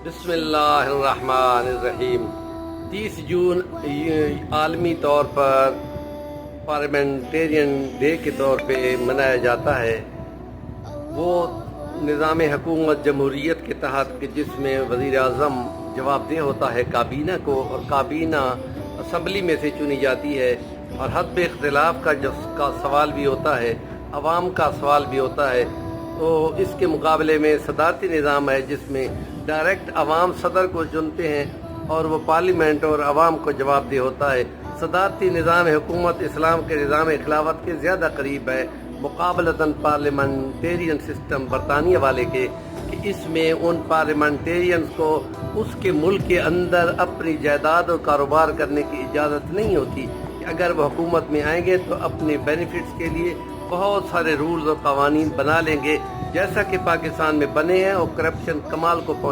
بسم اللہ الرحمن الرحیم 30 جون عالمی طور پر پارلیمنٹرین ڈے کے طور پہ منایا جاتا ہے۔ وہ نظام حکومت جمہوریت کے تحت کہ جس میں وزیر اعظم جواب دہ ہوتا ہے کابینہ کو، اور کابینہ اسمبلی میں سے چنی جاتی ہے، اور حد اختلاف کا سوال بھی ہوتا ہے، عوام کا سوال بھی ہوتا ہے۔ تو اس کے مقابلے میں صدارتی نظام ہے جس میں ڈائریکٹ عوام صدر کو چنتے ہیں اور وہ پارلیمنٹ اور عوام کو جواب دہ ہوتا ہے۔ صدارتی نظام حکومت اسلام کے نظام خلافت کے زیادہ قریب ہے مقابلتاً پارلیمنٹیرین سسٹم برطانیہ والے کے، کہ اس میں ان پارلیمنٹیرینز کو اس کے ملک کے اندر اپنی جائیداد اور کاروبار کرنے کی اجازت نہیں ہوتی، کہ اگر وہ حکومت میں آئیں گے تو اپنے بینیفٹس کے لیے بہت سارے رولز اور قوانین بنا لیں گے، جیسا کہ پاکستان میں بنے ہیں، اور کرپشن کمال کو پہنچ